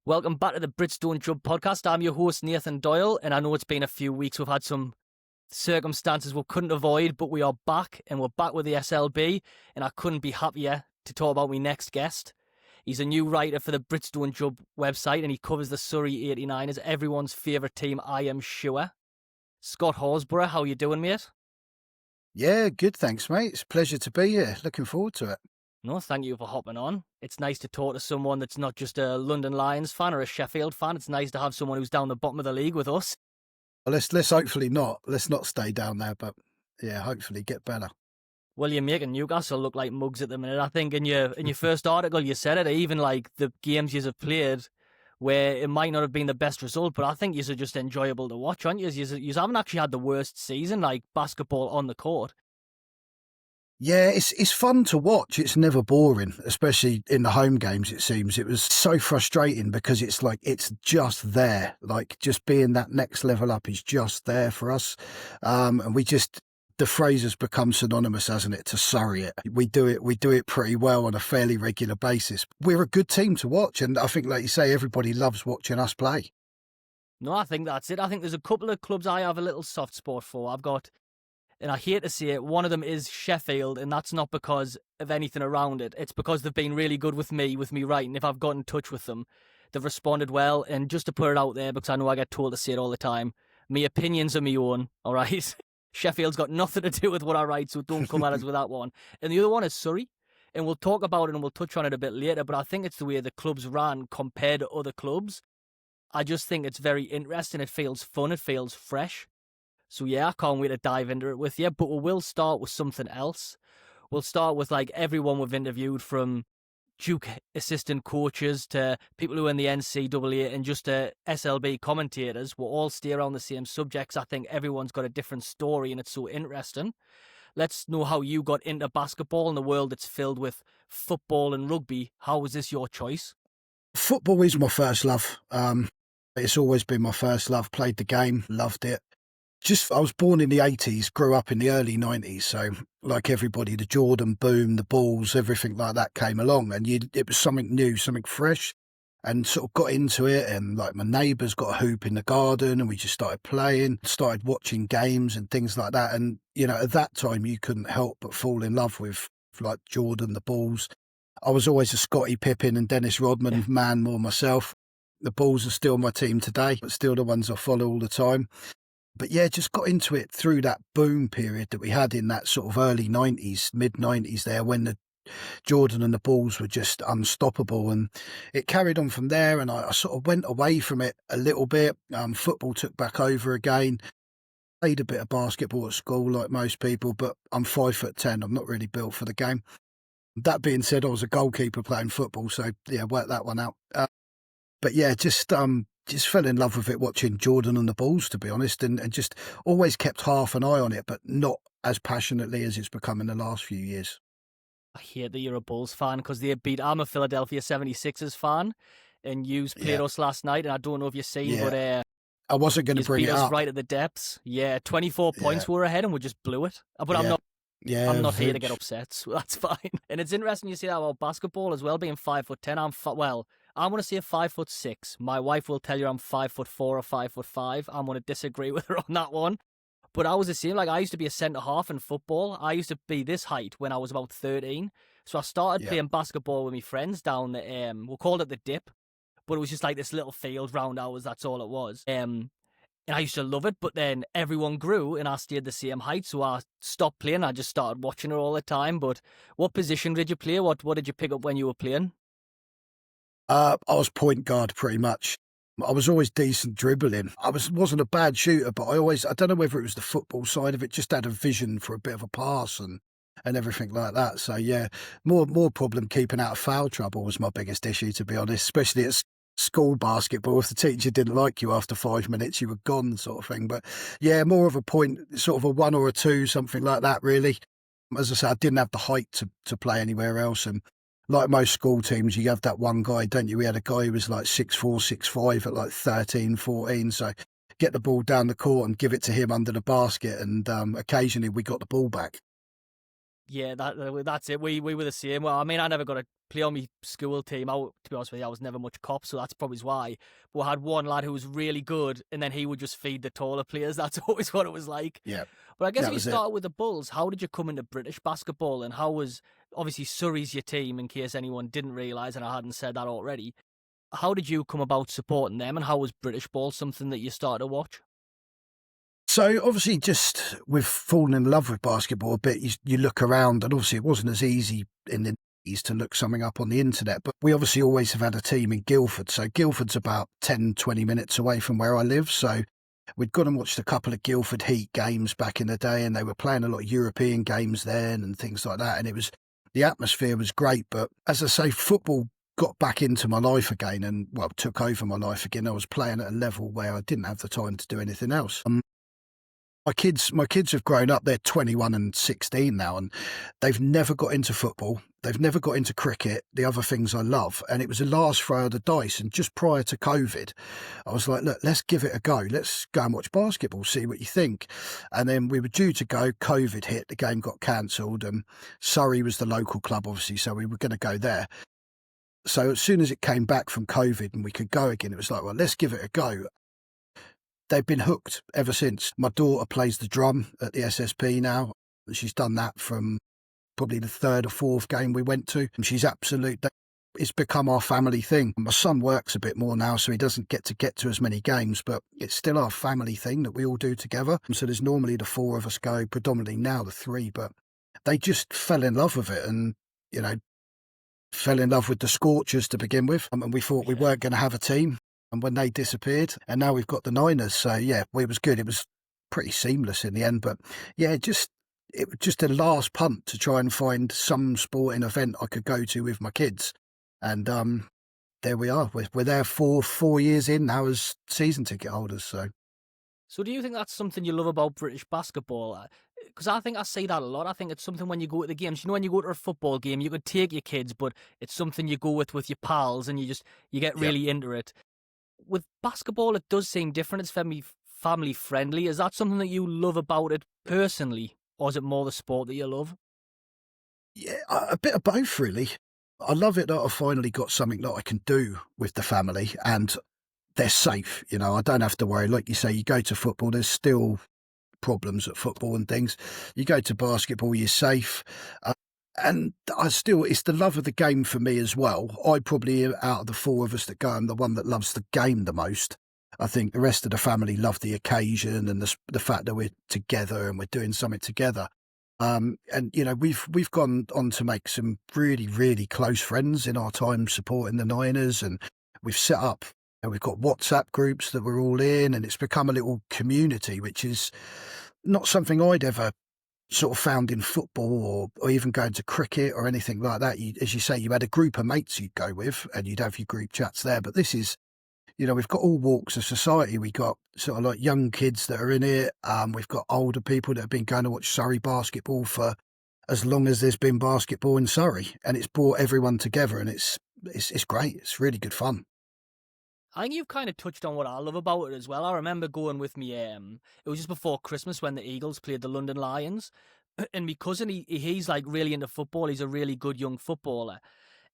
Welcome back to the BritsDontJump podcast. I'm your host, Nathan Doyle, and I know it's been a few weeks. We've had some circumstances we couldn't avoid, but we are back, and we're back with the SLB, and I couldn't be happier to talk about my next guest. He's a new writer for the BritsDontJump website, and he covers the Surrey 89ers, everyone's favourite team, I am sure. Scott Horsburgh, how you doing, mate? Yeah, good, thanks, mate. It's a pleasure to be here. Looking forward to it. No, thank you for hopping on. It's nice to talk to someone that's not just a London Lions fan or a Sheffield fan. It's nice to have someone who's down the bottom of the league with us. Well, let's hopefully not. Let's not stay down there, but yeah, hopefully get better. Well, you're making Newcastle look like mugs at the minute. I think in your first article you said it. Even like the games you have played, where it might not have been the best result, but I think you're just enjoyable to watch, aren't you? You haven't actually had the worst season, like basketball on the court. Yeah, it's fun to watch. It's never boring, especially in the home games, it seems. It was so frustrating because it's like it's just there. Like just being that next level up is just there for us. And the phrase has become synonymous, hasn't it, to Surrey it. We do it pretty well on a fairly regular basis. We're a good team to watch, and I think, like you say, everybody loves watching us play. No, I think that's it. I think there's a couple of clubs I have a little soft spot for. And I hate to say it, one of them is Sheffield, and that's not because of anything around it. It's because they've been really good with me writing. If I've got in touch with them, they've responded well. And just to put it out there, because I know I get told to say it all the time, my opinions are my own, all right? Sheffield's got nothing to do with what I write, so don't come at us with that one. And the other one is Surrey, and we'll talk about it and we'll touch on it a bit later, but I think it's the way the clubs ran compared to other clubs. I just think it's very interesting. It feels fun. It feels fresh. So yeah, I can't wait to dive into it with you, but we will start with something else. We'll start with like everyone we've interviewed, from Duke assistant coaches to people who are in the NCAA and just SLB commentators. We'll all stay around the same subjects. I think everyone's got a different story and it's so interesting. Let's know how you got into basketball in a world that's filled with football and rugby. How was this your choice? Football is my first love. It's always been my first love. Played the game, loved it. I was born in the 80s, grew up in the early 90s. So like everybody, the Jordan boom, the Bulls, everything like that came along, and it was something new, something fresh, and sort of got into it. And like my neighbours got a hoop in the garden and we just started playing, started watching games and things like that. And, you know, at that time you couldn't help but fall in love with like Jordan, the Bulls. I was always a Scottie Pippen and Dennis Rodman man more myself. The Bulls are still my team today, but still the ones I follow all the time. But yeah, just got into it through that boom period that we had in that sort of early 90s, mid 90s there, when the Jordan and the Bulls were just unstoppable. And it carried on from there, and I sort of went away from it a little bit. Football took back over again. Played a bit of basketball at school like most people, but I'm 5'10". I'm not really built for the game. That being said, I was a goalkeeper playing football, so yeah, worked that one out. But yeah, just fell in love with it watching Jordan and the Bulls, to be honest, and just always kept half an eye on it, but not as passionately as it's become in the last few years. I hate that you're a Bulls fan because I'm a Philadelphia 76ers fan, and you played us last night, and I don't know if you've seen, but I wasn't going to bring it up. Beat us right at the depths. Yeah, 24 points we were ahead and we just blew it. But I'm not here to get upset, so that's fine. And it's interesting you say that about basketball as well, being 5'10". I'm going to say 5'6". My wife will tell you I'm 5'4" or 5'5". I'm going to disagree with her on that one. But I was the same. Like, I used to be a centre-half in football. I used to be this height when I was about 13. So I started playing basketball with my friends down the, we called it the Dip, but it was just like this little field round ours. That's all it was. And I used to love it, but then everyone grew and I stayed the same height. So I stopped playing. I just started watching her all the time. But what position did you play? What did you pick up when you were playing? I was point guard pretty much. I was always decent dribbling. I wasn't a bad shooter, but I don't know whether it was the football side of it, just had a vision for a bit of a pass and everything like that. So yeah, more problem keeping out of foul trouble was my biggest issue, to be honest, especially at school basketball. If the teacher didn't like you after 5 minutes, you were gone, sort of thing. But yeah, more of a point, sort of a 1 or a 2, something like that, really. As I said, I didn't have the height to play anywhere else, and like most school teams, you have that one guy, don't you? We had a guy who was like 6'4", 6'5" at like 13, 14. So get the ball down the court and give it to him under the basket. And occasionally we got the ball back. Yeah, that's it. We were the same. Well, I mean, I never got to play on my school team. To be honest with you, I was never much cop, so that's probably why. But I had one lad who was really good, and then he would just feed the taller players. That's always what it was like. Yeah, But I guess if that you was it. started with the Bulls, how did you come into British basketball, and how was obviously Surrey's your team? In case anyone didn't realise, and I hadn't said that already, how did you come about supporting them, and how was British ball something that you started to watch? So obviously, just with falling in love with basketball a bit, you look around, and obviously it wasn't as easy in the 90s to look something up on the internet, but we obviously always have had a team in Guildford. So Guildford's about 10, 20 minutes away from where I live. So we'd gone and watched a couple of Guildford Heat games back in the day, and they were playing a lot of European games then and things like that. And the atmosphere was great. But as I say, football got back into my life again and, well, took over my life again. I was playing at a level where I didn't have the time to do anything else. My kids have grown up. They're 21 and 16 now, and they've never got into football. They've never got into cricket, the other things I love. And it was the last throw of the dice. And just prior to COVID, I was like, look, let's give it a go. Let's go and watch basketball, see what you think. And then we were due to go. COVID hit. The game got cancelled. And Surrey was the local club, obviously, so we were going to go there. So as soon as it came back from COVID and we could go again, it was like, well, let's give it a go. They've been hooked ever since. My daughter plays the drum at the SSP now. She's done that from probably the third or fourth game we went to. And she's it's become our family thing. My son works a bit more now, so he doesn't get to as many games, but it's still our family thing that we all do together. And so there's normally the four of us go, predominantly now the three, but they just fell in love with it and, fell in love with the Scorchers to begin with. And we thought we weren't going to have a team. And when they disappeared, and now we've got the Niners. So, yeah, it was good. It was pretty seamless in the end. But, yeah, it was just a last punt to try and find some sporting event I could go to with my kids. And there we are. We're there 4 years in now as season ticket holders. So do you think that's something you love about British basketball? Because I think I see that a lot. I think it's something when you go to the games. When you go to a football game, you could take your kids, but it's something you go with your pals, and you get really into it. With basketball, it does seem different. It's family friendly. Is that something that you love about it personally, or is it more the sport that you love? Yeah, a bit of both, really. I love it that I finally got something that I can do with the family, and they're safe. I don't have to worry. Like you say, you go to football, there's still problems at football and things. You go to basketball, you're safe. And it's the love of the game for me as well. I probably, out of the four of us that go, I'm the one that loves the game the most. I think the rest of the family love the occasion and the fact that we're together and we're doing something together. And we've gone on to make some really, really close friends in our time supporting the Niners, and we've set up. We've got WhatsApp groups that we're all in, and it's become a little community, which is not something I'd ever sort of found in football or even going to cricket or anything like that. As you say, you had a group of mates you'd go with and you'd have your group chats there. But this is, we've got all walks of society. We got sort of like young kids that are in it. We've got older people that have been going to watch Surrey basketball for as long as there's been basketball in Surrey, and it's brought everyone together, and it's great. It's really good fun. I think you've kind of touched on what I love about it as well. I remember going with me, it was just before Christmas when the Eagles played the London Lions. And my cousin, he's like really into football. He's a really good young footballer.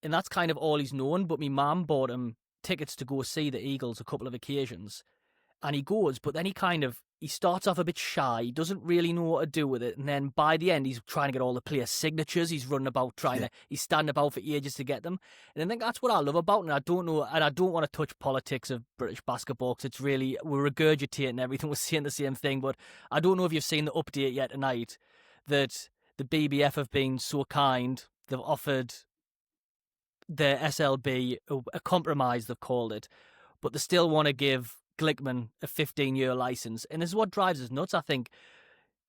And that's kind of all he's known. But my mum bought him tickets to go see the Eagles a couple of occasions. And he goes, but then he starts off a bit shy. He doesn't really know what to do with it. And then by the end, he's trying to get all the players' signatures. He's running about he's standing about for ages to get them. And I think that's what I love about it. And I don't want to touch politics of British basketball because it's really, we're regurgitating everything. We're saying the same thing. But I don't know if you've seen the update yet tonight that the BBF have been so kind. They've offered the SLB a compromise, they've called it. But they still want to give Glickman a 15-year license. And this is what drives us nuts. I think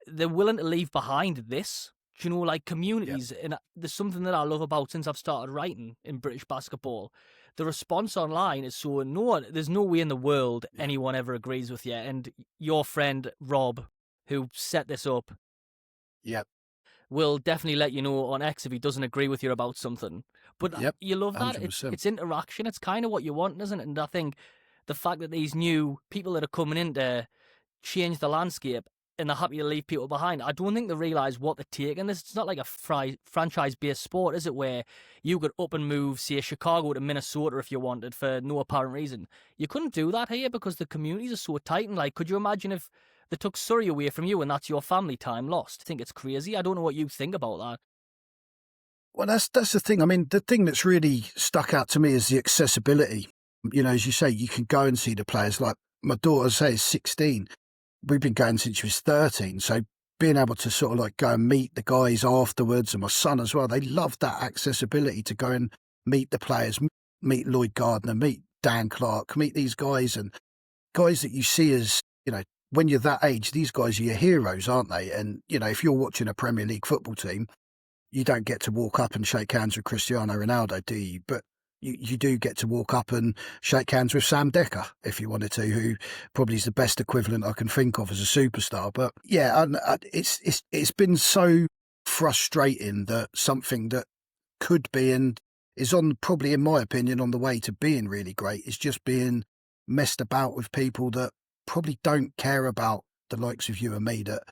they're willing to leave behind this, like communities. Yep. And there's something that I love about since I've started writing in British basketball. The response online is so there's no way in the world anyone ever agrees with you. And your friend Rob, who set this up, will definitely let you know on X if he doesn't agree with you about something. But you love that. It's interaction. It's kind of what you want, isn't it? And I think the fact that these new people that are coming in to change the landscape, and they're happy to leave people behind. I don't think they realise what they're taking. This it's not like a franchise-based sport, is it? Where you could up and move, say, Chicago to Minnesota if you wanted for no apparent reason. You couldn't do that here because the communities are so tight. And like, could you imagine if they took Surrey away from you and that's your family time lost? I think it's crazy. I don't know what you think about that. Well, that's the thing. I mean, the thing that's really stuck out to me is the accessibility. You know, as you say, you can go and see the players. Like my daughter says, 16. We've been going since she was 13. So being able to sort of like go and meet the guys afterwards, and my son as well, they love that accessibility to go and meet the players, meet Lloyd Gardner, meet Dan Clark, meet these guys, and guys that you see as, you know, when you're that age, these guys are your heroes, aren't they? And, you know, if you're watching a Premier League football team, you don't get to walk up and shake hands with Cristiano Ronaldo, do you? But you do get to walk up and shake hands with Sam Decker, if you wanted to, who probably is the best equivalent I can think of as a superstar. But yeah, it's been so frustrating that something that could be and is on, probably in my opinion, on the way to being really great is just being messed about with people that probably don't care about the likes of you and me, that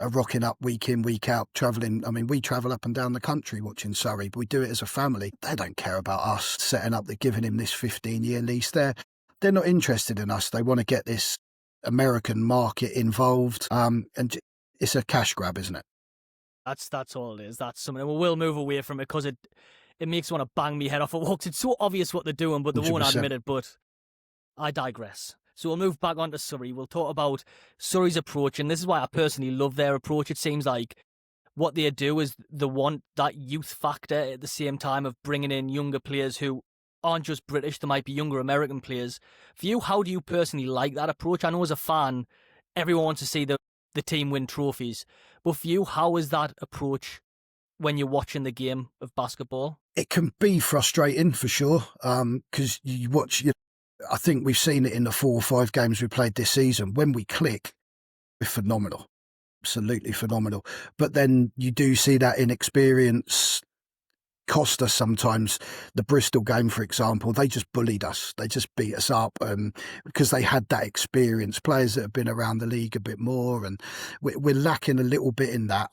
are rocking up week in, week out, travelling. I mean, we travel up and down the country watching Surrey, but we do it as a family. They don't care about us setting up, they're giving him this 15-year lease. They're not interested in us. They want to get this American market involved. And it's a cash grab, isn't it? That's all it is. That's something. We will move away from it because it makes me want to bang me head off a walk. It's so obvious what they're doing, but they 100%. won't admit it. But I digress. So we'll move back onto Surrey. We'll talk about Surrey's approach, and this is why I personally love their approach. It seems like what they do is they want that youth factor at the same time of bringing in younger players who aren't just British. They might be younger American players. For you, how do you personally like that approach? I know as a fan, everyone wants to see the team win trophies. But for you, how is that approach when you're watching the game of basketball? It can be frustrating for sure, because you watch. I think we've seen it in the 4 or 5 games we played this season. When we click, we're phenomenal, absolutely phenomenal. But then you do see that inexperience cost us sometimes. The Bristol game, for example, they just bullied us. They just beat us up because they had that experience, players that have been around the league a bit more, and we're lacking a little bit in that.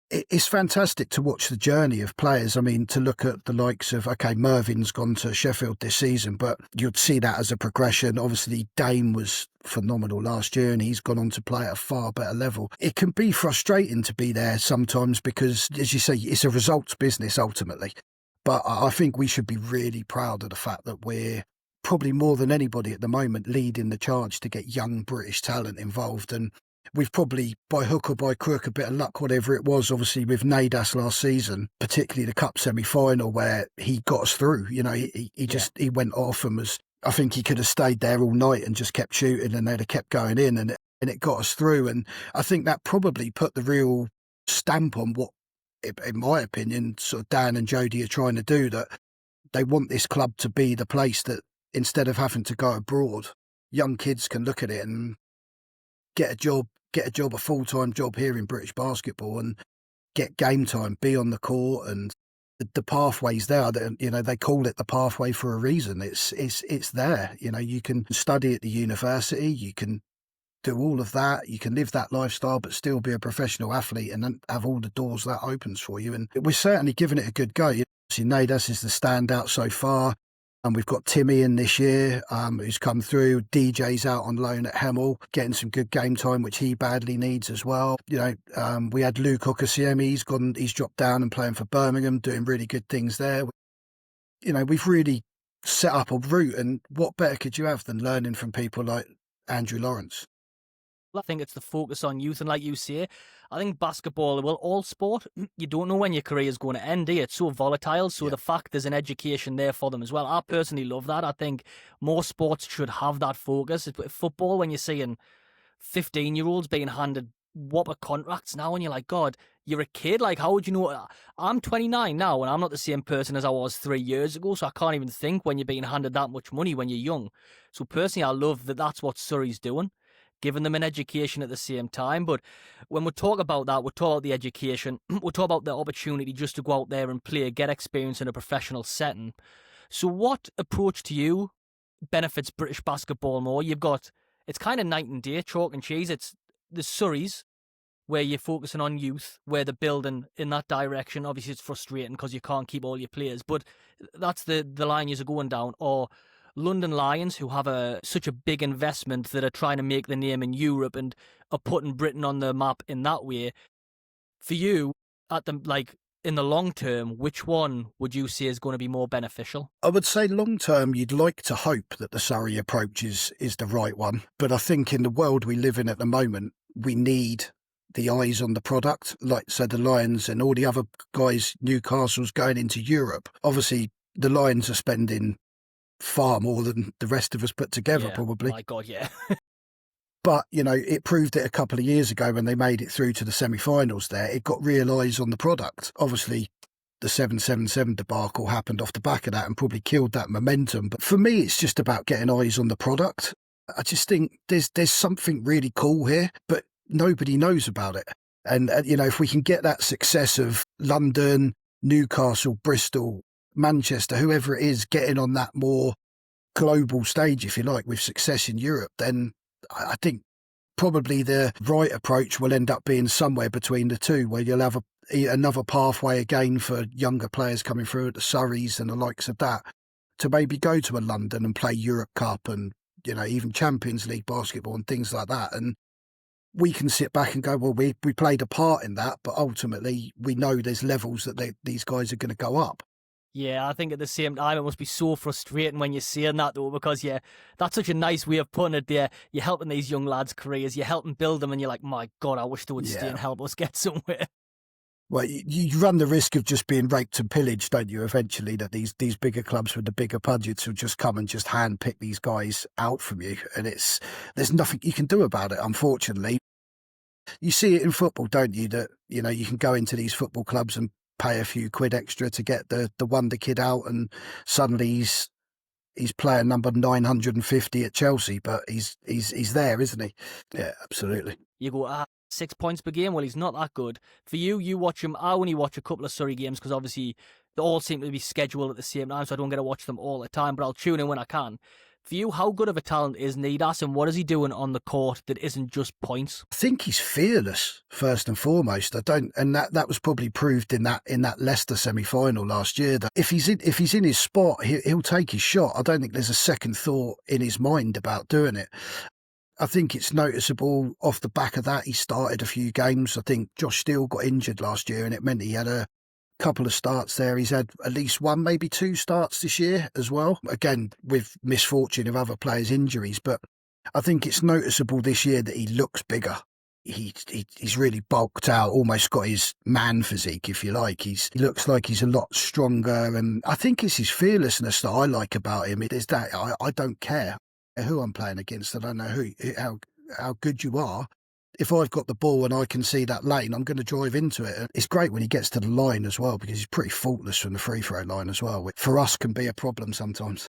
It's fantastic to watch the journey of players. I mean, to look at the likes of, okay, Mervin's gone to Sheffield this season, but you'd see that as a progression. Obviously, Dame was phenomenal last year and he's gone on to play at a far better level. It can be frustrating to be there sometimes because, as you say, it's a results business ultimately. But I think we should be really proud of the fact that we're probably more than anybody at the moment leading the charge to get young British talent involved. And we've probably, by hook or by crook, a bit of luck, whatever it was, obviously with Nadas last season, particularly the Cup semi-final where he got us through. You know, he went off and was, I think he could have stayed there all night and just kept shooting and they'd have kept going in and it got us through. And I think that probably put the real stamp on what, in my opinion, sort of Dan and Jody are trying to do, that they want this club to be the place that instead of having to go abroad, young kids can look at it and get a job, a full-time job here in British basketball and get game time, be on the court, and the pathway's there. You know, they call it the pathway for a reason. It's there. You know, you can study at the university, you can do all of that, you can live that lifestyle, but still be a professional athlete and then have all the doors that opens for you. And we're certainly giving it a good go. See, Nadas is the standout so far. And we've got Timmy in this year, who's come through. DJ's out on loan at Hemel, getting some good game time, which he badly needs as well. You know, we had Luke Okasiemi, he's dropped down and playing for Birmingham, doing really good things there. You know, we've really set up a route, and what better could you have than learning from people like Andrew Lawrence? I think it's the focus on youth, and like you say, I think basketball, well, all sport, you don't know when your career is going to end, do you? It's so volatile, so the fact there's an education there for them as well. I personally love that. I think more sports should have that focus. Football, when you're seeing 15-year-olds being handed whopper contracts now, and you're like, God, you're a kid. Like, how would you know? I'm 29 now, and I'm not the same person as I was 3 years ago, so I can't even think when you're being handed that much money when you're young. So personally, I love that that's what Surrey's doing, giving them an education at the same time. But when we talk about that, we talk about the education, we talk about the opportunity just to go out there and play, get experience in a professional setting. So what approach to you benefits British basketball more? You've got, it's kind of night and day, chalk and cheese. It's the Surreys, where you're focusing on youth, where they're building in that direction. Obviously, it's frustrating because you can't keep all your players, but that's the line you're going down. Or London Lions, who have such a big investment that are trying to make the name in Europe and are putting Britain on the map in that way. For you, in the long term, which one would you say is going to be more beneficial? I would say long term, you'd like to hope that the Surrey approach is the right one. But I think in the world we live in at the moment, we need the eyes on the product. Like, so the Lions and all the other guys, Newcastle's going into Europe. Obviously, the Lions are spending far more than the rest of us put together, probably. My God, yeah. But, it proved it a couple of years ago when they made it through to the semi-finals there. It got real eyes on the product. Obviously, the 777 debacle happened off the back of that and probably killed that momentum. But for me, it's just about getting eyes on the product. I just think there's something really cool here, but nobody knows about it. And, if we can get that success of London, Newcastle, Bristol, Manchester, whoever it is, getting on that more global stage, if you like, with success in Europe, then I think probably the right approach will end up being somewhere between the two, where you'll have another pathway again for younger players coming through at the Surreys and the likes of that to maybe go to a London and play Europe Cup and, even Champions League basketball and things like that. And we can sit back and go, well, we played a part in that, but ultimately we know there's levels that these guys are going to go up. Yeah, I think at the same time, it must be so frustrating when you're seeing that, though, because, that's such a nice way of putting it there. You're helping these young lads' careers, you're helping build them, and you're like, my God, I wish they would stay and help us get somewhere. Well, you run the risk of just being raped and pillaged, don't you, eventually, that these bigger clubs with the bigger budgets will just come and just handpick these guys out from you. And there's nothing you can do about it, unfortunately. You see it in football, don't you, that, you can go into these football clubs and pay a few quid extra to get the wonder kid out, and suddenly he's player number 950 at Chelsea, but he's there, isn't he? Yeah, absolutely. You go, 6 points per game? Well, he's not that good. For you watch him. I only watch a couple of Surrey games because obviously they all seem to be scheduled at the same time, so I don't get to watch them all the time, but I'll tune in when I can. For you, how good of a talent is Nidas, and what is he doing on the court that isn't just points? I think he's fearless, first and foremost. And that was probably proved in that Leicester semi-final last year. That if he's in his spot, he'll take his shot. I don't think there's a second thought in his mind about doing it. I think it's noticeable off the back of that. He started a few games. I think Josh Steele got injured last year, and it meant he had a couple of starts there. He's had at least one, maybe two starts this year as well. Again, with misfortune of other players' injuries. But I think it's noticeable this year that he looks bigger. He's really bulked out, almost got his man physique, if you like. He looks like he's a lot stronger. And I think it's his fearlessness that I like about him. It is that I don't care who I'm playing against. I don't know how good you are. If I've got the ball and I can see that lane, I'm going to drive into it. It's great when he gets to the line as well, because he's pretty faultless from the free throw line as well, which for us can be a problem sometimes.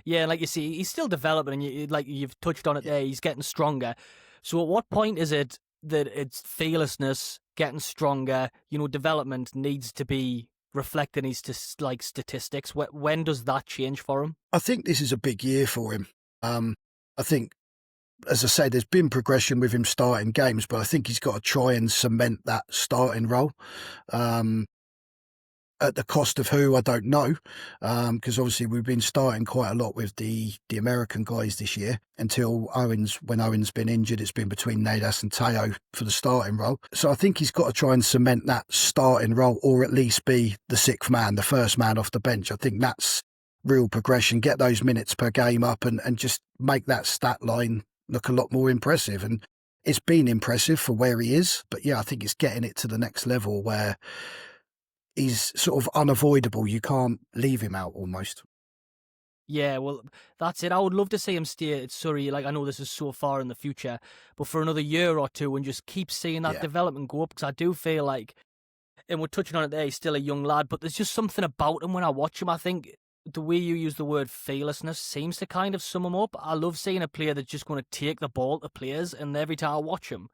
Yeah, like you see, he's still developing, and you've touched on it there, he's getting stronger. So at what point is it that it's fearlessness, getting stronger, development needs to be reflected in his statistics? When does that change for him? I think this is a big year for him. I think, as I say, there's been progression with him starting games, but I think he's got to try and cement that starting role. At the cost of who, I don't know, because obviously we've been starting quite a lot with the American guys this year. Until when Owen's been injured, it's been between Nidas and Teo for the starting role. So I think he's got to try and cement that starting role, or at least be the sixth man, the first man off the bench. I think that's real progression. Get those minutes per game up and just make that stat line look a lot more impressive. And it's been impressive for where he is, but yeah, I think it's getting it to the next level where he's sort of unavoidable. You can't leave him out almost. Yeah, well, that's it. I would love to see him stay at Surrey. I know this is so far in the future, but for another year or two, and just keep seeing that development go up, because I do feel like, and we're touching on it there, he's still a young lad, but there's just something about him when I watch him. I think the way you use the word fearlessness seems to kind of sum him up. I love seeing a player that's just going to take the ball to players, and every time I watch him,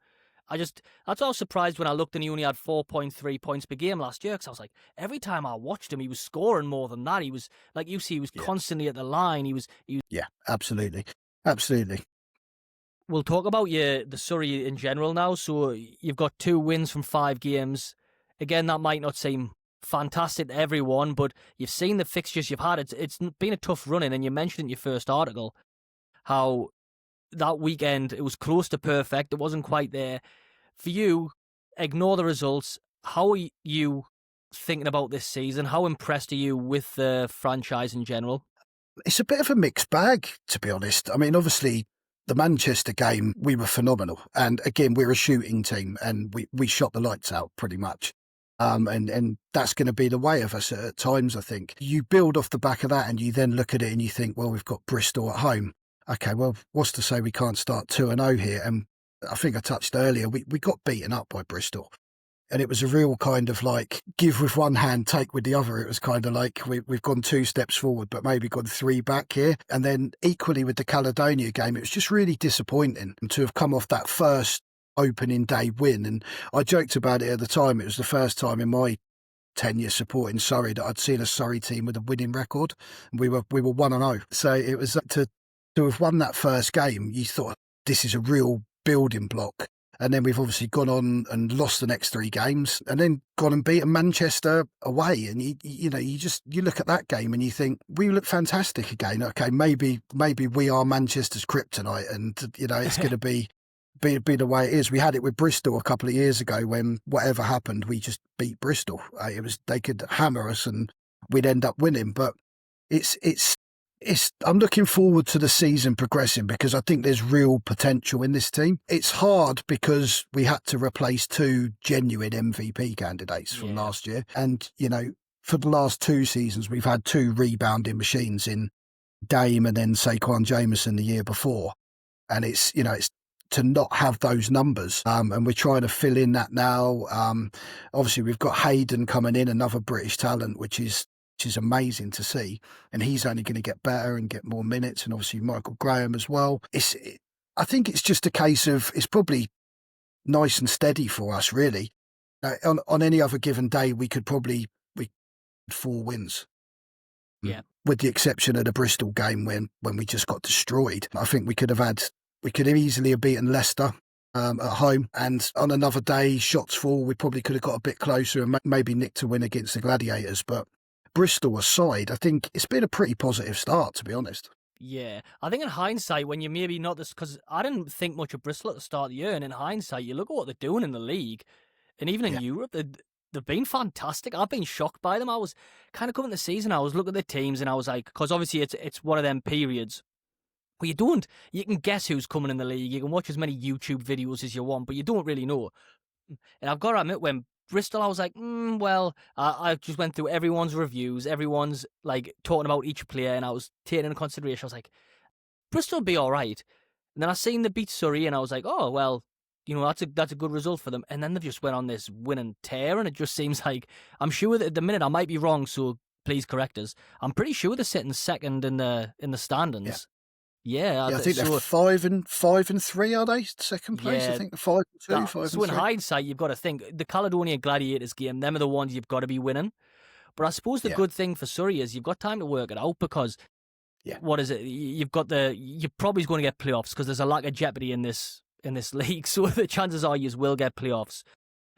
that's why I was surprised when I looked and he only had 4.3 points per game last year, because I was like, every time I watched him, he was scoring more than that. He was, like you see, he was constantly at the line. He was. Yeah, absolutely. Absolutely. we'll talk about the Surrey in general now. So you've got 2 wins from 5 games. Again, that might not seem fantastic to everyone, but you've seen the fixtures you've had. It's been a tough run-in, and you mentioned in your first article how that weekend it was close to perfect. It wasn't quite there. For you, ignore the results. How are you thinking about this season? How impressed are you with the franchise in general? It's a bit of a mixed bag, to be honest. I mean, obviously, the Manchester game, we were phenomenal. And again, we're a shooting team and we shot the lights out pretty much. And that's going to be the way of us at times, I think. You build off the back of that and you then look at it and you think, well, we've got Bristol at home. Okay, well, what's to say we can't start 2-0 here? And I think I touched earlier, we got beaten up by Bristol. And it was a real kind of like give with one hand, take with the other. It was kind of like we've gone 2 steps forward, but maybe gone 3 back here. And then equally with the Caledonia game, it was just really disappointing to have come off that first opening day win. And I joked about it at the time. It was the first time in my tenure supporting Surrey that I'd seen a Surrey team with a winning record. And we were 1-0. So it was to have won that first game, you thought this is a real building block. And then we've obviously gone on and lost the next 3 games and then gone and beaten Manchester away. And you look at that game and you think, we look fantastic again. Okay, maybe we are Manchester's kryptonite and, it's going to be the way it is. We had it with Bristol a couple of years ago when whatever happened, we just beat Bristol. They could hammer us and we'd end up winning. But I'm looking forward to the season progressing because I think there's real potential in this team. It's hard because we had to replace 2 genuine MVP candidates from last year. And, for the last 2 seasons, we've had 2 rebounding machines in Dame and then Saquon Jameson the year before. And it's to not have those numbers. And we're trying to fill in that now. Obviously, we've got Hayden coming in, another British talent, which is amazing to see. And he's only going to get better and get more minutes. And obviously Michael Graham as well. I think it's just a case of, it's probably nice and steady for us, really. On any other given day, we could 4 wins. Yeah. With the exception of the Bristol game when we just got destroyed. I think we could have easily have beaten Leicester at home, and on another day, shots fall, we probably could have got a bit closer and maybe nicked a win against the Gladiators. But Bristol aside, I think it's been a pretty positive start, to be honest. Yeah, I think in hindsight, when you maybe not this, because I didn't think much of Bristol at the start of the year, and in hindsight, you look at what they're doing in the league, and even in Europe, they've been fantastic. I've been shocked by them. I was kind of coming the season, I was looking at the teams, and I was like, because obviously it's one of them periods where you can guess who's coming in the league, you can watch as many YouTube videos as you want, but you don't really know. And I've got to admit, when Bristol, I was like, I just went through everyone's reviews, everyone's like talking about each player, and I was taking into consideration, I was like, Bristol will be all right. And then I seen the beat Surrey, and I was like, oh, well, that's a good result for them. And then they've just went on this winning tear, and it just seems like, I'm sure that at the minute, I might be wrong, so please correct us. I'm pretty sure they're sitting second in the standings. Yeah, I think they're 5-3, are they? Second place, I think 5-2, 5-3. So in hindsight, you've got to think the Caledonia Gladiators game. Them are the ones you've got to be winning. But I suppose the good thing for Surrey is you've got time to work it out because what is it? You're probably going to get playoffs because there's a lack of jeopardy in this league. So the chances are you will get playoffs.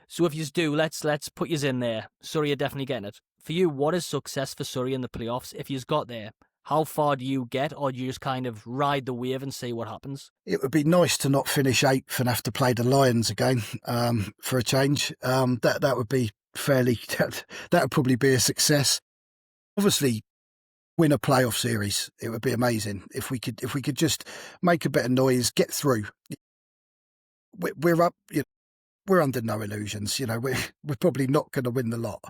So if you do, let's put you in there. Surrey are definitely getting it. For you, what is success for Surrey in the playoffs? If you've got there. How far do you get, or do you just kind of ride the wave and see what happens? It would be nice to not finish 8th and have to play the Lions again for a change. That would be that would probably be a success. Obviously, win a playoff series. It would be amazing if we could just make a bit of noise, get through. We're up. We're under no illusions. We're probably not going to win the lot.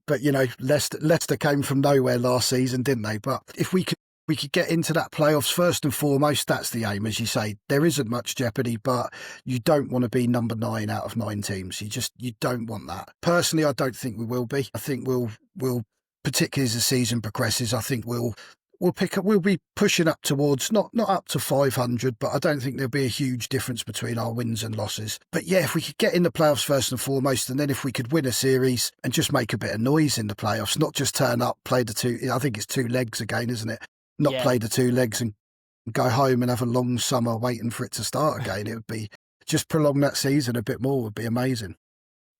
But, Leicester came from nowhere last season, didn't they? But if we could get into that playoffs first and foremost, that's the aim. As you say, there isn't much jeopardy, but you don't want to be number 9 out of 9 teams. You don't want that. Personally, I don't think we will be. I think we'll particularly as the season progresses, I think we'll be pushing up towards, not up to 500, but I don't think there'll be a huge difference between our wins and losses. But yeah, if we could get in the playoffs first and foremost, and then if we could win a series and just make a bit of noise in the playoffs, not just turn up, play the 2, I think it's 2 legs again, isn't it? Play the 2 legs and go home and have a long summer waiting for it to start again. It would be just prolong that season a bit more would be amazing.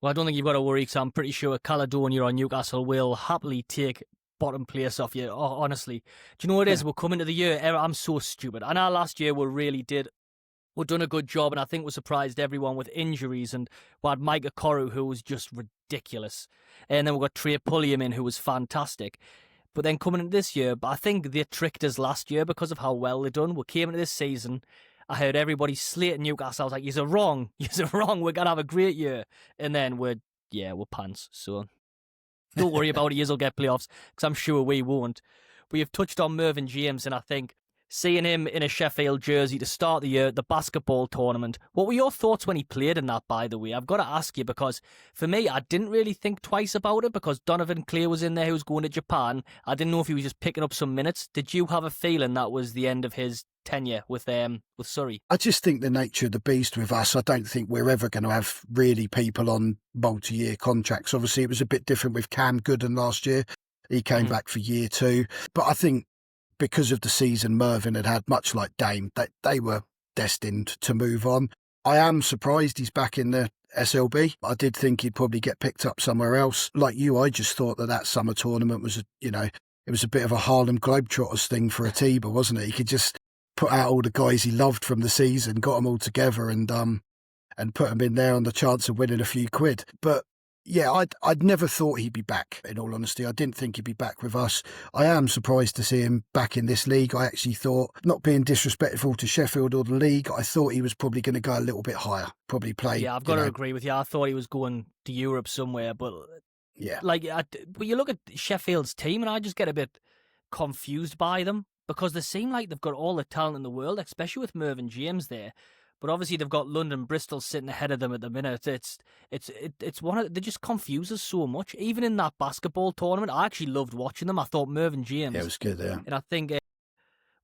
Well, I don't think you've got to worry, because I'm pretty sure Caledonia or Newcastle will happily take bottom place off you, honestly. Do you know what it is? We're coming to the year. I'm so stupid. I know last year we've done a good job, and I think we surprised everyone with injuries. And we had Micah Corru, who was just ridiculous. And then we got Trey Pulliam in, who was fantastic. But then coming into this year, I think they tricked us last year because of how well they done. We came into this season, I heard everybody slating Newcastle. I was like, you're wrong. You're wrong. We're going to have a great year. And then we're pants. So don't worry about it. You'll get playoffs, because I'm sure we won't. We have touched on Mervyn James, and I think seeing him in a Sheffield jersey to start the year, the basketball tournament, what were your thoughts when he played in that, by the way? I've got to ask you, because for me, I didn't really think twice about it, because Donovan Clay was in there, who was going to Japan. I didn't know if he was just picking up some minutes. Did you have a feeling that was the end of his tenure with Surrey? I just think the nature of the beast with us, I don't think we're ever going to have really people on multi-year contracts. Obviously, it was a bit different with Cam Gooden last year. He came back for year 2. But I think because of the season Mervyn had, much like Dame, they were destined to move on. I am surprised he's back in the SLB. I did think he'd probably get picked up somewhere else. Like you, I just thought that summer tournament was, it was a bit of a Harlem Globetrotters thing for Atiba, wasn't it? He could just put out all the guys he loved from the season, got them all together and put them in there on the chance of winning a few quid. But yeah, I'd never thought he'd be back, in all honesty. I didn't think he'd be back with us. I am surprised to see him back in this league. I actually thought, not being disrespectful to Sheffield or the league, I thought he was probably going to go a little bit higher, probably play. Yeah, I've got to agree with you. I thought he was going to Europe somewhere, but yeah, but you look at Sheffield's team, and I just get a bit confused by them, because they seem like they've got all the talent in the world, especially with Mervyn James there. But obviously they've got London Bristol sitting ahead of them at the minute. It's they just confuse us so much. Even in that basketball tournament, I actually loved watching them. I thought Mervyn James, it was good, yeah. And I think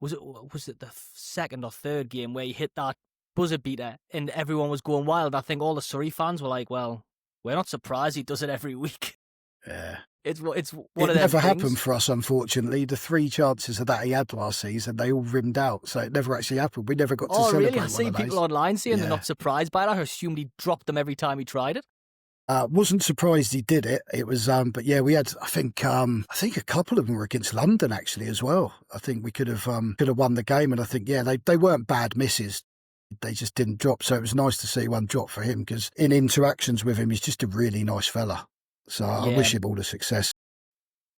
was it the second or third game where he hit that buzzer beater and everyone was going wild. I think all the Surrey fans were like, well, we're not surprised he does it every week. Yeah. It's one of them. It things. never happened for us, unfortunately. The 3 chances of that he had last season, they all rimmed out, so it never actually happened. We never got to celebrate. Really? I see people online saying they're not surprised by that. I assumed he dropped them every time he tried it. Wasn't surprised he did it. It was, but yeah, we had. I think a couple of them were against London actually as well. I think we could have won the game, and I think they weren't bad misses. They just didn't drop. So it was nice to see one drop for him, because in interactions with him, he's just a really nice fella. So I wish him all the success.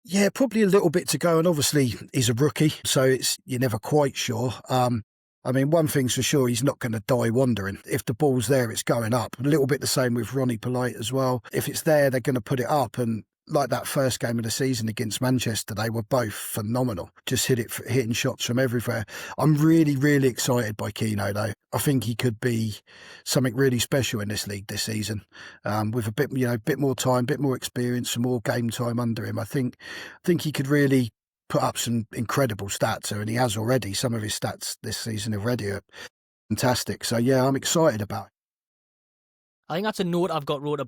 Yeah, probably a little bit to go, and obviously he's a rookie, so you're never quite sure. I mean, one thing's for sure, he's not going to die wandering. If the ball's there, it's going up. A little bit the same with Ronnie Polite as well. If it's there, they're going to put it up, and like that first game of the season against Manchester, they were both phenomenal. Just hitting shots from everywhere. I'm really, really excited by Keno, though. I think he could be something really special in this league this season, with a bit more time, bit more experience, some more game time under him. I think he could really put up some incredible stats, and he has already. Some of his stats this season already are fantastic. So yeah, I'm excited about it. I think that's a note I've got wrote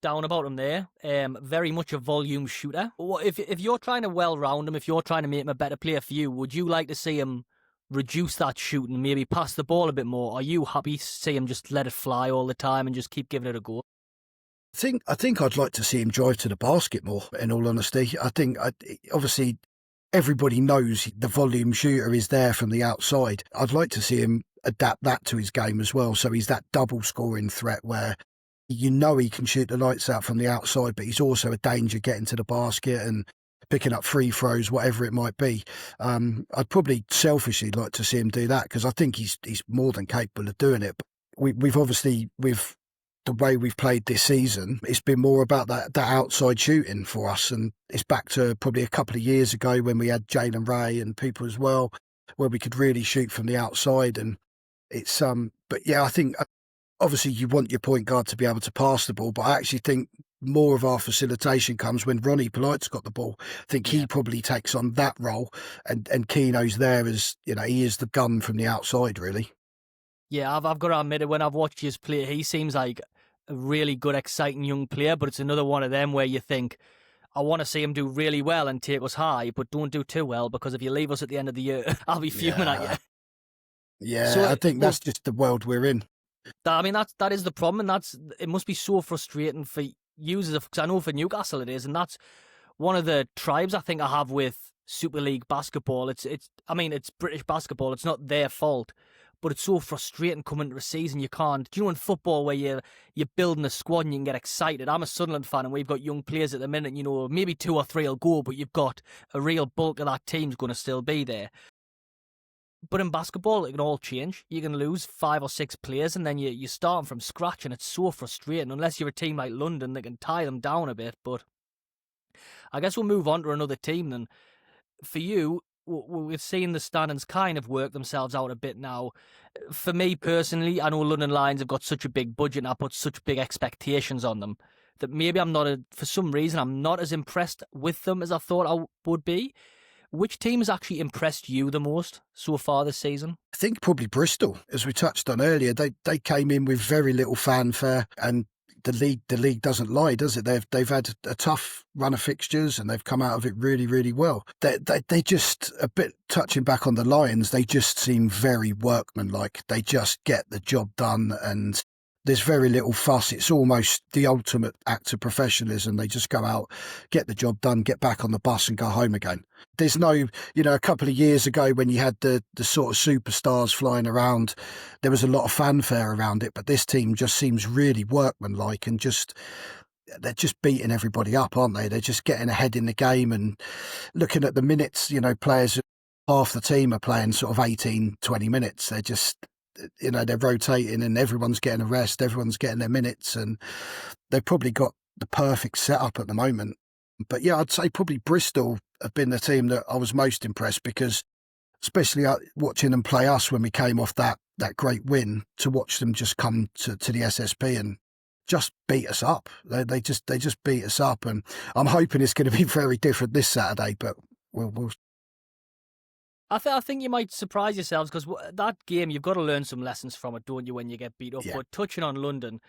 down about him there. Very much a volume shooter. If you're trying to well-round him, if you're trying to make him a better player for you, would you like to see him reduce that shooting, maybe pass the ball a bit more? Are you happy to see him just let it fly all the time and just keep giving it a go? I think I'd like to see him drive to the basket more, in all honesty. I think, obviously, everybody knows the volume shooter is there from the outside. I'd like to see him adapt that to his game as well, so he's that double scoring threat where he can shoot the lights out from the outside, but he's also a danger getting to the basket and picking up free throws, whatever it might be. I'd probably selfishly like to see him do that, because I think he's more than capable of doing it. But we've obviously, with the way we've played this season, it's been more about that outside shooting for us, and it's back to probably a couple of years ago when we had Jalen Ray and people as well, where we could really shoot from the outside. And it's but yeah, I think obviously you want your point guard to be able to pass the ball, but I actually think more of our facilitation comes when Ronnie Polite's got the ball. I think he probably takes on that role, and Keno's there as, he is the gun from the outside, really. Yeah, I've got to admit it, when I've watched his play, he seems like a really good, exciting young player, but it's another one of them where you think, I want to see him do really well and take us high, but don't do too well, because if you leave us at the end of the year, I'll be fuming at you. Yeah, So, I think well, that's just the world we're in. I mean, that is the problem, and it must be so frustrating for users. Because I know for Newcastle it is, and that's one of the tribes I think I have with Super League basketball. I mean, it's British basketball. It's not their fault, but it's so frustrating coming to a season you can't. Do you know in football where you're building a squad and you can get excited? I'm a Sunderland fan and we've got young players at the minute. You know, maybe 2 or 3 will go, but you've got a real bulk of that team's going to still be there. But in basketball, it can all change. You can lose 5 or 6 players and then you're starting from scratch, and it's so frustrating unless you're a team like London that can tie them down a bit. But I guess we'll move on to another team then. For you, we're seeing the standings kind of work themselves out a bit now. For me personally, I know London Lions have got such a big budget and I put such big expectations on them that maybe for some reason, I'm not as impressed with them as I thought I would be. Which team has actually impressed you the most so far this season? I think probably Bristol, as we touched on earlier. They came in with very little fanfare, and the league doesn't lie, does it? They've had a tough run of fixtures and they've come out of it really, really well. They just, a bit touching back on the Lions, they just seem very workmanlike. They just get the job done, and there's very little fuss. It's almost the ultimate act of professionalism. They just go out, get the job done, get back on the bus and go home again. There's no, a couple of years ago when you had the sort of superstars flying around, there was a lot of fanfare around it, but this team just seems really workmanlike and they're just beating everybody up, aren't they? They're just getting ahead in the game, and looking at the minutes, players, half the team are playing sort of 18, 20 minutes. They're just, they're rotating and everyone's getting a rest, everyone's getting their minutes, and they've probably got the perfect setup at the moment. But yeah, I'd say probably Bristol have been the team that I was most impressed, because especially watching them play us when we came off that great win, to watch them just come to the SSP and just beat us up. They just beat us up, and I'm hoping it's going to be very different this Saturday, but we'll I think you might surprise yourselves, because that game, you've got to learn some lessons from it, don't you, when you get beat up? yeah. But touching on London,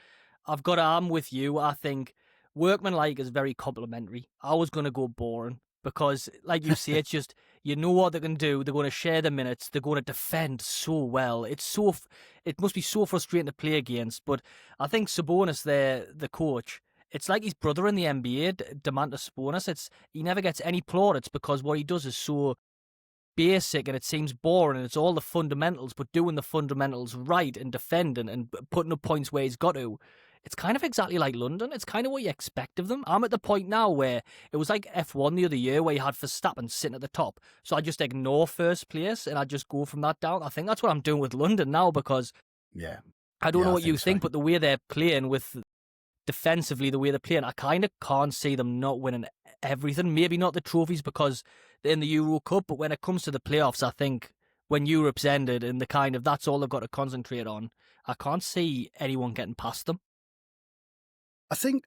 I'm with you. I think workmanlike is very complimentary. I was going to go boring because, like you say, it's just, you know what they can do. They're going to share the minutes. They're going to defend so well. It must be so frustrating to play against. But I think Sabonis, the coach, it's like his brother in the NBA, Domantas Sabonis. He never gets any plaudits because what he does is so basic and it seems boring, and it's all the fundamentals, but doing the fundamentals right and defending and putting up points where he's got to. It's kind of exactly like London. It's kind of what you expect of them. I'm at the point now where it was like F1 the other year where you had Verstappen sitting at the top. So I just ignore first place and I just go from that down. I think that's what I'm doing with London now, because I don't know what you think, but the way they're playing with defensively, the way they're playing, I kind of can't see them not winning everything. Maybe not the trophies because they're in the Euro Cup, but when it comes to the playoffs, I think when Europe's ended and that's all they've got to concentrate on, I can't see anyone getting past them. I think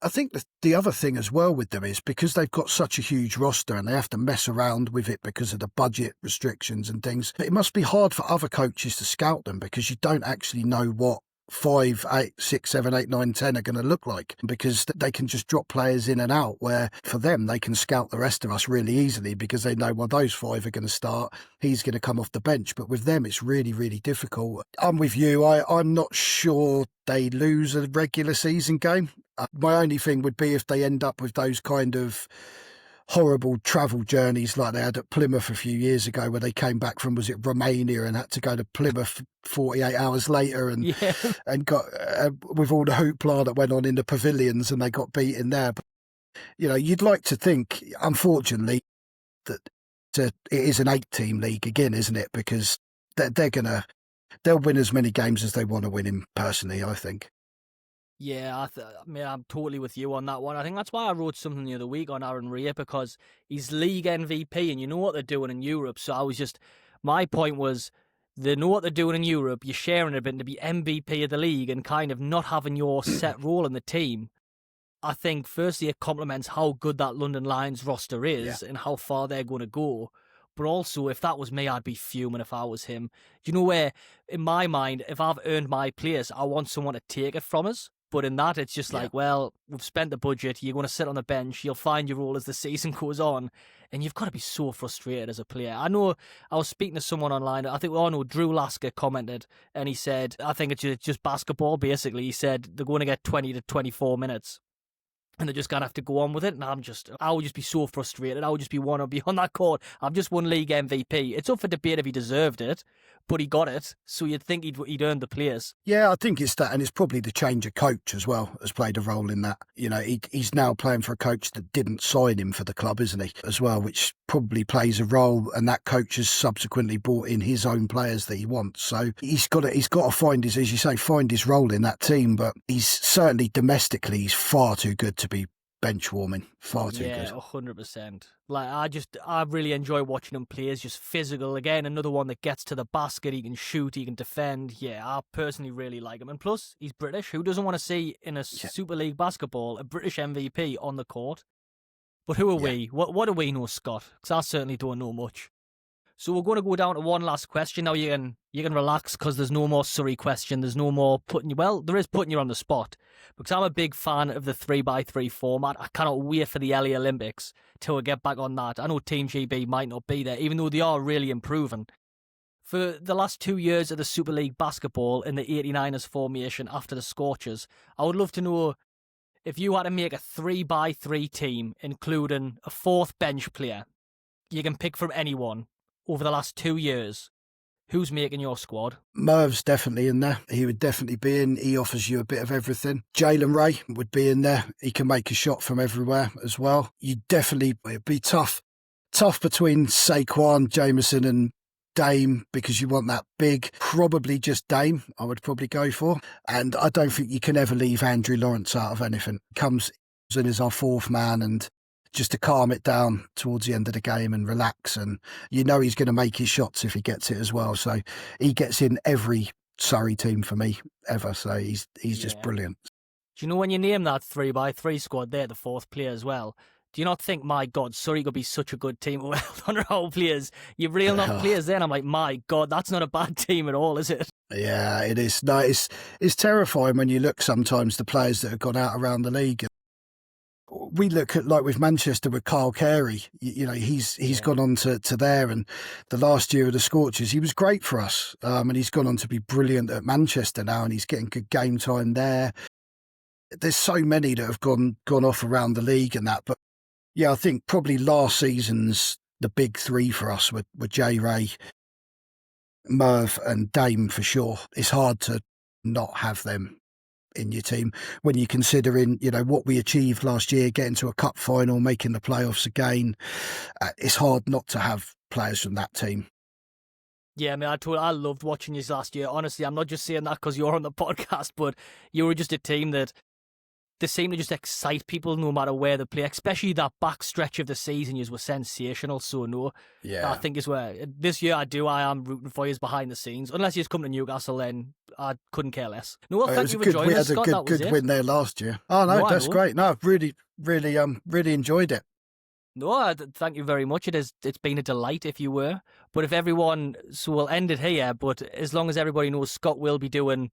the other thing as well with them is because they've got such a huge roster and they have to mess around with it because of the budget restrictions and things. It must be hard for other coaches to scout them, because you don't actually know what 5, 8, 6, 7, 8, 9, 10 are going to look like, because they can just drop players in and out, where for them they can scout the rest of us really easily because they know, well, those 5 are going to start, he's going to come off the bench. But with them it's really, really difficult. I'm with you. I'm not sure they lose a regular season game. My only thing would be if they end up with those kind of horrible travel journeys like they had at Plymouth a few years ago, where they came back from, was it Romania, and had to go to Plymouth 48 hours later and got with all the hoopla that went on in the pavilions, and they got beaten there. But, you'd like to think, unfortunately, that it is an 8-team league again, isn't it? Because they'll win as many games as they want to win in, personally, I think. Yeah, I mean, I'm totally with you on that one. I think that's why I wrote something the other week on Aaron Rea, because he's league MVP and you know what they're doing in Europe. So my point was, they know what they're doing in Europe. You're sharing a bit to be MVP of the league and kind of not having your set role in the team. I think, firstly, it complements how good that London Lions roster is and how far they're going to go. But also, if that was me, I'd be fuming if I was him. You know where, in my mind, if I've earned my place, I want someone to take it from us. But in that, it's just Yeah. like, well, we've spent the budget. You're going to sit on the bench. You'll find your role as the season goes on. And you've got to be so frustrated as a player. I know I was speaking to someone online. I think, Drew Lasker commented, and he said, I think it's just basketball, basically. He said they're going to get 20 to 24 minutes. And they're just going to have to go on with it. And I would just be so frustrated. I would just want to be on that court. I've just won league MVP. It's up for debate if he deserved it, but he got it. So you'd think he'd earned the place. Yeah, I think it's that. And it's probably the change of coach as well has played a role in that. You know, he's now playing for a coach that didn't sign him for the club, isn't he? As well, which probably plays a role. And that coach has subsequently brought in his own players that he wants. So he's got to find his, as you say, find his role in that team. But he's certainly domestically, he's far too good to be bench warming. Far too good. Yeah, 100%. Like, I really enjoy watching him play. He's just physical. Again, another one that gets to the basket. He can shoot, he can defend. Yeah, I personally really like him. And plus, he's British. Who doesn't want to see in a Super League basketball a British MVP on the court? But who are we? What do we know, Scott? Because I certainly don't know much. So we're going to go down to one last question. Now you can relax because there's no more Surrey question. There's no more putting you... Well, there is putting you on the spot. Because I'm a big fan of the 3x3 format. I cannot wait for the LA Olympics till we get back on that. I know Team GB might not be there, even though they are really improving. For the last 2 years of the Super League basketball in the 89ers formation after the Scorchers, I would love to know if you had to make a 3x3 team, including a fourth bench player, you can pick from anyone over the last 2 years, who's making your squad? Merv's definitely in there. He would definitely be in. He offers you a bit of everything. Jalen Ray would be in there. He can make a shot from everywhere as well. It'd be tough between Saquon, Jameson and Dame, because you want that big, probably just Dame, I would probably go for. And I don't think you can ever leave Andrew Lawrence out of anything. Comes in as our fourth man, and just to calm it down towards the end of the game and relax. And you know he's going to make his shots if he gets it as well. So he gets in every Surrey team for me ever. So he's just brilliant. Do you know when you name that 3x3 squad there, the fourth player as well, do you not think, my God, Surrey could be such a good team with 100 whole players? You've reeled off players there, and I'm like, my God, that's not a bad team at all, is it? Yeah, it is. No, it's terrifying when you look sometimes the players that have gone out around the league. We look at, like with Manchester with Kyle Carey, you know, he's gone on to there, and the last year of the Scorchers, he was great for us, and he's gone on to be brilliant at Manchester now, and he's getting good game time there. There's so many that have gone off around the league and that, but yeah, I think probably last season's the big three for us were J. Ray, Merv and Dame for sure. It's hard to not have them in your team when you're considering, you know, what we achieved last year, getting to a cup final, making the playoffs again. It's hard not to have players from that team. Yeah, I mean, I loved watching you last year. Honestly, I'm not just saying that because you're on the podcast, but you were just a team that they seem to just excite people no matter where they play, especially that back stretch of the season. You were sensational. So no, yeah, I think is where this year I am rooting for you behind the scenes. Unless you come to Newcastle, then I couldn't care less. No, well, thank you for joining us, Scott. We had a good win there last year. Oh no, that's great. No, I've really enjoyed it. No, thank you very much. It's been a delight if you were. But if everyone, so we'll end it here. But as long as everybody knows, Scott will be doing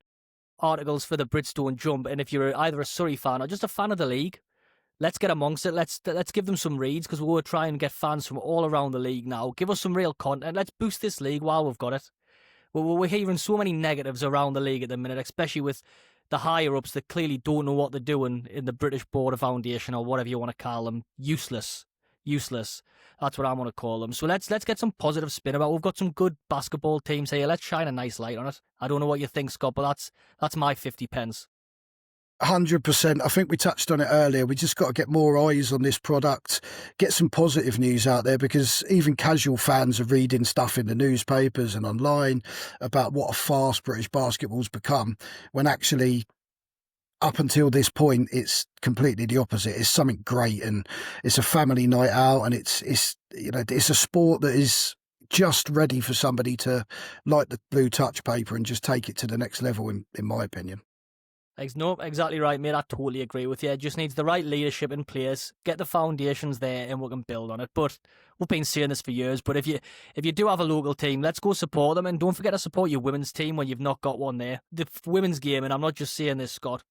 articles for the BritsDontJump, and if you're either a Surrey fan or just a fan of the league, let's get amongst it. Let's give them some reads, because we'll try and get fans from all around the league now. Give us some real content. Let's boost this league while we've got it. We're hearing so many negatives around the league at the minute, especially with the higher ups that clearly don't know what they're doing in the British Border Foundation, or whatever you want to call them. Useless. That's what I want to call them. So let's get some positive spin about it. We've got some good basketball teams here. Let's shine a nice light on it. I don't know what you think, Scott, but that's my 50 pence. 100%. I think we touched on it earlier. We just got to get more eyes on this product, get some positive news out there, because even casual fans are reading stuff in the newspapers and online about what a fast British basketball's become, when actually, up until this point, it's completely the opposite. It's something great, and it's a family night out, and it's a sport that is just ready for somebody to light the blue touch paper and just take it to the next level, in my opinion. No, exactly right, mate. I totally agree with you. It just needs the right leadership in place, get the foundations there, and we can build on it. But we've been saying this for years, but if you do have a local team, let's go support them, and don't forget to support your women's team when you've not got one there. The women's game, and I'm not just saying this, Scott,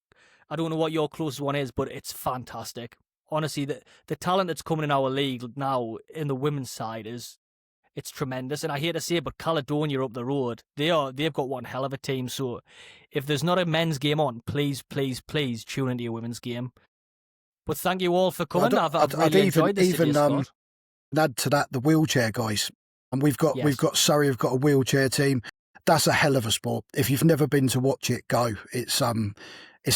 I don't know what your closest one is, but it's fantastic. Honestly, the talent that's coming in our league now in the women's side it's tremendous. And I hate to say it, but Caledonia up the road, they've got one hell of a team. So if there's not a men's game on, please, please, please tune into your women's game. But thank you all for coming. I've really enjoyed this today, Scott. Add to that the wheelchair guys, and we've got Surrey have got a wheelchair team. That's a hell of a sport. If you've never been to watch it, go. It's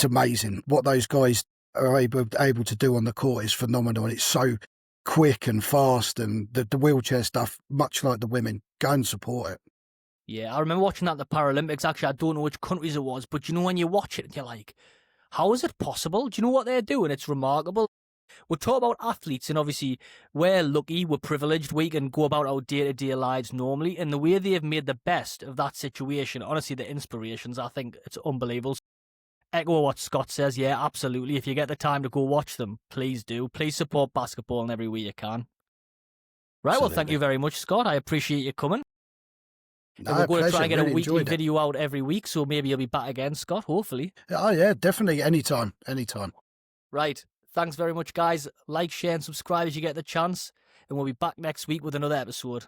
amazing what those guys are able to do on the court is phenomenal, and it's so quick and fast, and the wheelchair stuff, much like the women. Go and support it. Yeah, I remember watching that at the Paralympics. Actually, I don't know which countries it was, but you know when you watch it, you're like, how is it possible? Do you know what they're doing? It's remarkable. We're talking about athletes, and obviously we're lucky, we're privileged, we can go about our day-to-day lives normally, and the way they've made the best of that situation, honestly, the inspirations, I think it's unbelievable. Echo what Scott says, yeah, absolutely. If you get the time to go watch them, please do. Please support basketball in every way you can. Right, absolutely. Well, thank you very much, Scott. I appreciate you coming. No, and we're going pleasure. to try and get really a weekly video out every week, so maybe you'll be back again, Scott, hopefully. Oh, yeah, definitely. Anytime. Right. Thanks very much, guys. Like, share, and subscribe as you get the chance. And we'll be back next week with another episode.